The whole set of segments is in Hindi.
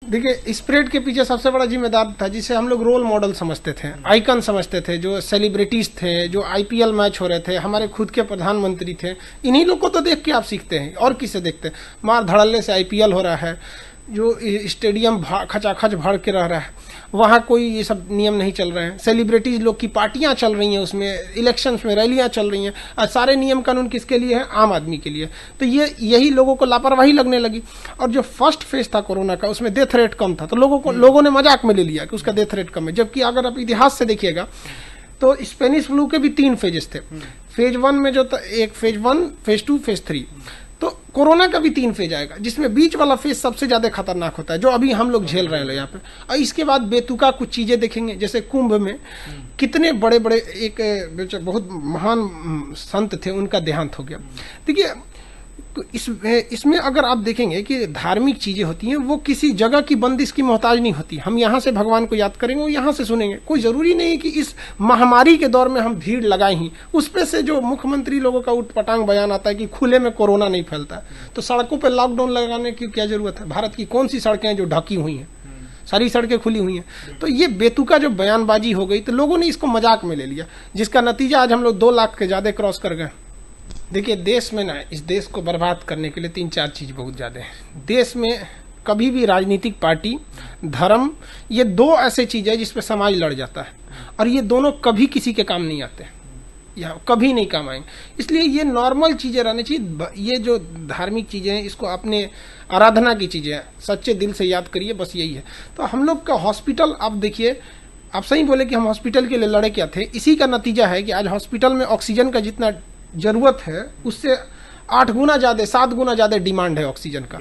देखिए, स्प्रेड के पीछे सबसे बड़ा जिम्मेदार था जिसे हम लोग रोल मॉडल समझते थे, आइकन समझते थे, जो सेलिब्रिटीज थे, जो आईपीएल मैच हो रहे थे, हमारे खुद के प्रधानमंत्री थे। इन्हीं लोग को तो देख के आप सीखते हैं, और किसे देखते हैं? मार धड़ल्ले से आईपीएल हो रहा है, जो स्टेडियम खचाखच भर के रह रहा है, वहाँ कोई ये सब नियम नहीं चल रहे हैं। सेलिब्रिटीज लोग की पार्टियां चल रही हैं, उसमें इलेक्शंस में रैलियां चल रही हैं, और सारे नियम कानून किसके लिए हैं? आम आदमी के लिए। तो यही लोगों को लापरवाही लगने लगी। और जो फर्स्ट फेज था कोरोना का, उसमें डेथ रेट कम था, तो लोगों ने मजाक में ले लिया कि उसका डेथ रेट कम है। जबकि अगर आप इतिहास से देखिएगा तो स्पेनिश फ्लू के भी 3 फेजेस थे। फेज 1 में जो था, एक फेज 1, फेज 2, फेज 3, तो कोरोना का भी 3 फेज आएगा, जिसमें बीच वाला फेज सबसे ज्यादा खतरनाक होता है, जो अभी हम लोग झेल रहे हैं यहाँ पे। और इसके बाद बेतुका कुछ चीजें देखेंगे, जैसे कुंभ में कितने बड़े बड़े एक बहुत महान संत थे, उनका देहांत हो गया। देखिए, इसमें अगर आप देखेंगे कि धार्मिक चीजें होती हैं, वो किसी जगह की बंदिश की मोहताज नहीं होती। हम यहाँ से भगवान को याद करेंगे, वो यहाँ से सुनेंगे। कोई जरूरी नहीं है कि इस महामारी के दौर में हम भीड़ लगाए ही। उस पे से जो मुख्यमंत्री लोगों का उटपटांग बयान आता है कि खुले में कोरोना नहीं फैलता, तो सड़कों पर लॉकडाउन लगाने की क्या जरूरत है? भारत की कौन सी सड़कें हैं जो ढकी हुई हैं? सारी सड़कें खुली हुई हैं। तो ये बेतुका जो बयानबाजी हो गई, तो लोगों ने इसको मजाक में ले लिया, जिसका नतीजा आज हम लोग 2 लाख के ज्यादा क्रॉस कर गए। देखिए, देश में ना, इस देश को बर्बाद करने के लिए 3-4 चीज बहुत ज्यादा है। देश में कभी भी राजनीतिक पार्टी, धर्म, ये 2 ऐसे चीज है जिसपे समाज लड़ जाता है, और ये दोनों कभी किसी के काम नहीं आते, या कभी नहीं काम आएंगे। इसलिए ये नॉर्मल चीजें रहनी चाहिए। ये जो धार्मिक चीजें हैं, इसको अपने आराधना की चीजें हैं, सच्चे दिल से याद करिए, बस यही है। तो हम लोग का हॉस्पिटल, आप देखिए, आप सही बोले कि हम हॉस्पिटल के लिए लड़े क्या थे। इसी का नतीजा है कि आज हॉस्पिटल में ऑक्सीजन का जितना जरूरत है, उससे 8 गुना ज्यादा, 7 गुना ज्यादा डिमांड है ऑक्सीजन का।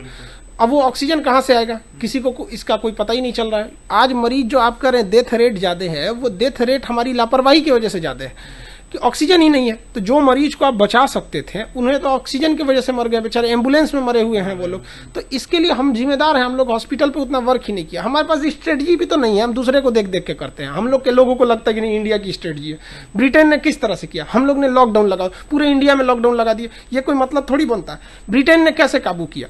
अब वो ऑक्सीजन कहाँ से आएगा? किसी को इसका कोई पता ही नहीं चल रहा है। आज मरीज जो आप कह रहे हैं डेथ रेट ज्यादा है, वो डेथ रेट हमारी लापरवाही की वजह से ज्यादा है कि ऑक्सीजन ही नहीं है। तो जो मरीज को आप बचा सकते थे, उन्हें तो ऑक्सीजन की वजह से मर गए बेचारे, एम्बुलेंस में मरे हुए हैं वो लोग। तो इसके लिए हम जिम्मेदार हैं। हम लोग हॉस्पिटल पे उतना वर्क ही नहीं किया। हमारे पास स्ट्रेटजी भी तो नहीं है, हम दूसरे को देख देख के करते हैं। हम लोग के लोगों को लगता है कि नहीं, इंडिया की स्ट्रेटजी है। ब्रिटेन ने किस तरह से किया? हम लोग ने लॉकडाउन लगा, पूरे इंडिया में लॉकडाउन लगा दिया। ये कोई मतलब थोड़ी बनता है। ब्रिटेन ने कैसे काबू किया?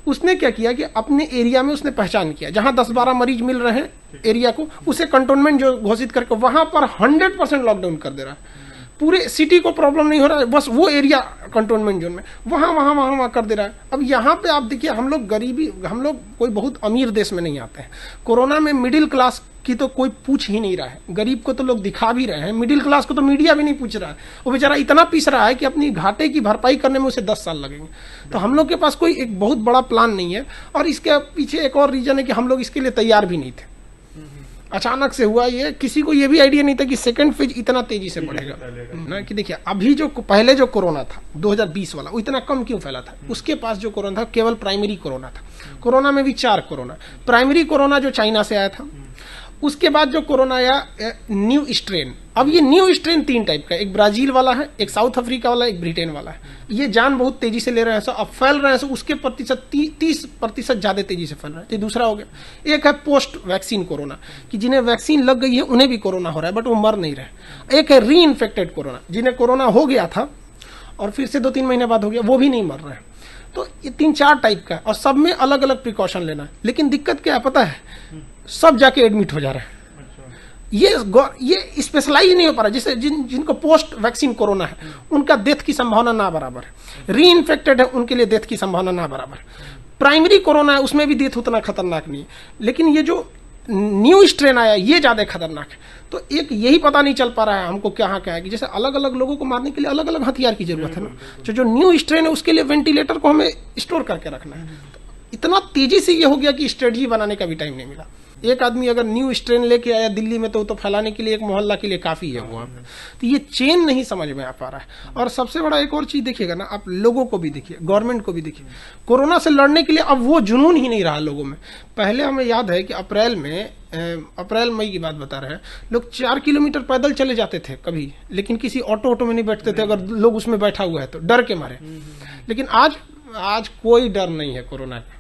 उसने क्या किया कि अपने एरिया में उसने पहचान किया, जहां 10-12 मरीज मिल रहे हैं एरिया को, उसे कंटोनमेंट जो घोषित करके वहां पर 100% लॉकडाउन कर दे रहा है। पूरे सिटी को प्रॉब्लम नहीं हो रहा है, बस वो एरिया कंटोनमेंट जोन में वहां कर दे रहा है। अब यहाँ पे आप देखिए, हम लोग गरीबी, हम लोग कोई बहुत अमीर देश में नहीं आते हैं। कोरोना में मिडिल क्लास की तो कोई पूछ ही नहीं रहा है। गरीब को तो लोग दिखा भी रहे हैं, मिडिल क्लास को तो मीडिया भी नहीं पूछ रहा है। वो बेचारा इतना पीस रहा है कि अपनी घाटे की भरपाई करने में उसे 10 साल लगेंगे। तो हम लोग के पास कोई एक बहुत बड़ा प्लान नहीं है। और इसके पीछे एक और रीजन है कि हम लोग इसके लिए तैयार भी नहीं थे। अचानक से हुआ ये, किसी को ये भी आइडिया नहीं था कि सेकंड फेज इतना तेजी से बढ़ेगा ना। कि देखिए, अभी जो पहले जो कोरोना था 2020 वाला, वो इतना कम क्यों फैला था? उसके पास जो कोरोना था केवल प्राइमरी कोरोना था। कोरोना में भी 4 कोरोना। प्राइमरी कोरोना जो चाइना से आया था, उसके बाद जो कोरोना आया न्यू स्ट्रेन। अब ये न्यू स्ट्रेन 3 टाइप का, एक ब्राजील वाला है, एक साउथ अफ्रीका वाला, एक ब्रिटेन वाला है। ये जान बहुत तेजी से ले रहे हैं, अब फैल रहे हैं, उसके प्रतिशत 30% ज्यादा तेजी से फैल रहा है। तो दूसरा हो गया। एक है पोस्ट वैक्सीन कोरोना, कि जिन्हें वैक्सीन लग गई है उन्हें भी कोरोना हो रहा है, बट वो मर नहीं रहे। एक है री इन्फेक्टेड कोरोना, जिन्हें कोरोना हो गया था और फिर से 2-3 महीने बाद हो गया, वो भी नहीं मर रहे हैं। तो ये 3-4 टाइप का, और सब में अलग अलग प्रिकॉशन लेना है। लेकिन दिक्कत क्या है पता है? सब जाके एडमिट हो जा रहे हैं। ये स्पेशलाइज नहीं हो पा रहा। जैसे जिनको पोस्ट वैक्सीन कोरोना है, उनका डेथ की संभावना ना बराबर है। री इन्फेक्टेड है, उनके लिए डेथ की संभावना ना बराबर है। प्राइमरी कोरोना है, उसमें भी डेथ उतना खतरनाक नहीं है। लेकिन ये जो न्यू स्ट्रेन आया, ये ज्यादा खतरनाक है। तो एक यही पता नहीं चल पा रहा है हमको क्या है कि जैसे अलग अलग लोगों को मारने के लिए अलग अलग हथियार की जरूरत है ना। जो न्यू स्ट्रेन है, उसके लिए वेंटिलेटर को हमें स्टोर करके रखना है। तो इतना तेजी से ये हो गया कि स्ट्रेटजी बनाने का भी टाइम नहीं मिला। एक आदमी अगर न्यू स्ट्रेन लेके आया दिल्ली में, तो फैलाने के लिए एक मोहल्ला के लिए काफी है वहाँ पे। तो ये चेन नहीं समझ में आ पा रहा है। और सबसे बड़ा एक और चीज देखिएगा ना, आप लोगों को भी देखिए, गवर्नमेंट को भी देखिए, कोरोना से लड़ने के लिए अब वो जुनून ही नहीं रहा लोगों में। पहले हमें याद है कि अप्रैल मई की बात बता रहे हैं, लोग 4 किलोमीटर पैदल चले जाते थे कभी, लेकिन किसी ऑटो में नहीं बैठते थे अगर लोग उसमें बैठा हुआ है तो, डर के मारे। लेकिन आज कोई डर नहीं है कोरोना का।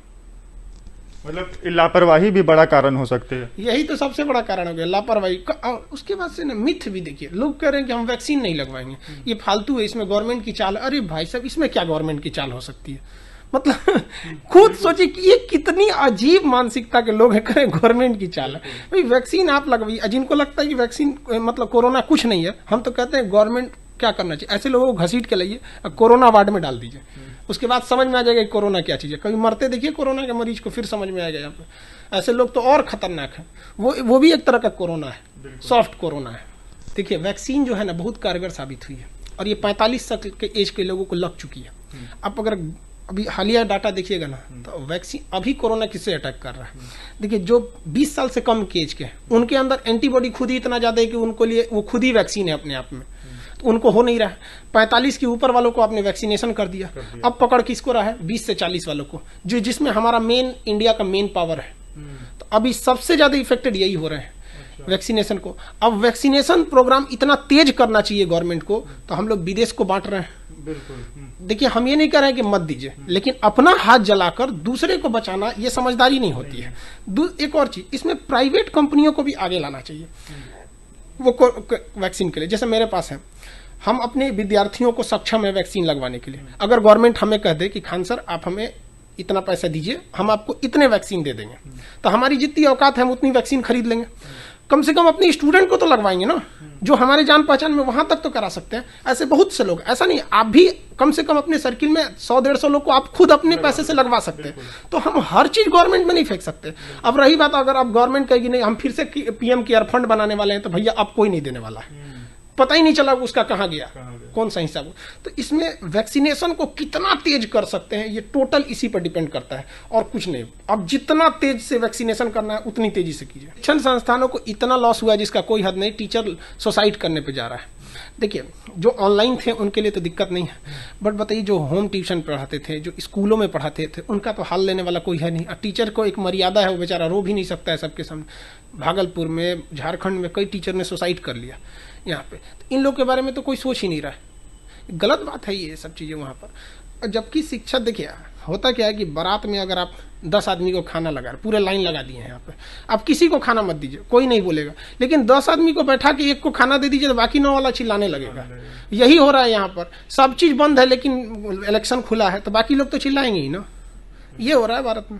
मतलब लापरवाही भी बड़ा कारण हो सकते हैं। यही तो सबसे बड़ा कारण हो गया, लापरवाही। उसके बाद से ना मिथ भी देखिए, लोग कह रहे हैं कि हम वैक्सीन नहीं लगवाएंगे, ये फालतू है, इसमें गवर्नमेंट की चाल। अरे भाई साहब, इसमें क्या गवर्नमेंट की चाल हो सकती है? मतलब खुद सोचिए कि ये कितनी अजीब मानसिकता के लोग हैं, करें गवर्नमेंट की चाल है। भाई वैक्सीन आप लगवाइए, जिनको लगता है कि वैक्सीन मतलब कोरोना कुछ नहीं है, हम तो कहते हैं गवर्नमेंट क्या करना चाहिए, ऐसे लोगों को घसीट के लाइए कोरोना वार्ड में डाल दीजिए, उसके बाद समझ में आ जाएगा कि कोरोना क्या चीज़ है। कभी मरते देखिए कोरोना के मरीज को, फिर समझ में आएगा। यहाँ पे ऐसे लोग तो और खतरनाक है, वो भी एक तरह का कोरोना है, सॉफ्ट कोरोना है। देखिए वैक्सीन जो है ना बहुत कारगर साबित हुई है, और ये 45 साल के एज के लोगों को लग चुकी है। अब अगर अभी हालिया डाटा देखिएगा ना, तो वैक्सीन अभी कोरोना किससे अटैक कर रहा है। देखिए जो 20 साल से कम के एज के हैं, उनके अंदर एंटीबॉडी खुद ही इतना ज़्यादा है कि उनको लिए वो खुद ही वैक्सीन है अपने आप में, तो उनको हो नहीं रहा है। 45 के ऊपर वालों को आपने वैक्सीनेशन कर दिया। अब पकड़ किसको रहा है, 20 से 40 वालों को, जो जिसमें हमारा मेन इंडिया का मेन पावर है। तो अभी सबसे ज़्यादा इफेक्टेड यही हो रहे हैं वैक्सीनेशन को। अब वैक्सीनेशन प्रोग्राम इतना तेज करना चाहिए गवर्नमेंट को, तो हम लोग विदेश को बांट रहे हैं। बिल्कुल। देखिए हम ये नहीं कह रहे हैं कि मत दीजिए, लेकिन अपना हाथ जलाकर दूसरे को बचाना ये समझदारी नहीं होती है। एक और चीज, इसमें प्राइवेट कंपनियों को भी आगे लाना चाहिए वो वैक्सीन के लिए। जैसे मेरे पास है, हम अपने विद्यार्थियों को सक्षम है वैक्सीन लगवाने के लिए। अगर गवर्नमेंट हमें कह दे कि खान सर आप हमें इतना पैसा दीजिए, हम आपको इतने वैक्सीन दे देंगे, तो हमारी जितनी औकात है हम उतनी वैक्सीन खरीद लेंगे। कम से कम अपने स्टूडेंट को तो लगवाएंगे ना, जो हमारे जान पहचान में, वहां तक तो करा सकते हैं। ऐसे बहुत से लोग, ऐसा नहीं, आप भी कम से कम अपने सर्किल में 100-150 लोग को आप खुद अपने पैसे से लगवा सकते हैं। तो हम हर चीज गवर्नमेंट में नहीं फेंक सकते। अब रही बात, अगर आप गवर्नमेंट कहेगी नहीं हम फिर से पीएम केयर फंड बनाने वाले हैं, तो भैया अब कोई नहीं देने वाला है, पता ही नहीं चला उसका कहाँ गया, कौन सा हिसाब। तो इसमें वैक्सीनेशन को कितना तेज कर सकते हैं, ये टोटल इसी पर डिपेंड करता है और कुछ नहीं। अब जितना तेज से वैक्सीनेशन करना है उतनी तेजी से कीजिए। शिक्षण संस्थानों को इतना लॉस हुआ है जिसका कोई हद नहीं। टीचर सुसाइड करने पे जा रहा है। देखिए जो ऑनलाइन थे उनके लिए तो दिक्कत नहीं है, बट बताइए जो होम ट्यूशन पढ़ाते थे, जो स्कूलों में पढ़ाते थे, उनका तो हाल लेने वाला कोई है नहीं। और टीचर को एक मर्यादा है, वो बेचारा रो भी नहीं सकता है सबके सामने। भागलपुर में, झारखंड में कई टीचर ने सुसाइड कर लिया यहाँ पे। तो इन लोग के बारे में तो कोई सोच ही नहीं रहा है। गलत बात है ये सब चीज़ें वहाँ पर। जबकि शिक्षा, देखिए होता क्या है कि बारात में अगर आप 10 आदमी को खाना लगा, पूरे लाइन लगा दिए हैं यहाँ पे, आप किसी को खाना मत दीजिए, कोई नहीं बोलेगा। लेकिन 10 आदमी को बैठा के एक को खाना दे दीजिए तो बाकी 9 वाला चिल्लाने लगेगा। यही हो रहा है यहाँ पर। सब चीज़ बंद है लेकिन इलेक्शन खुला है तो बाकी लोग तो चिल्लाएंगे ही ना। ये हो रहा है भारत में।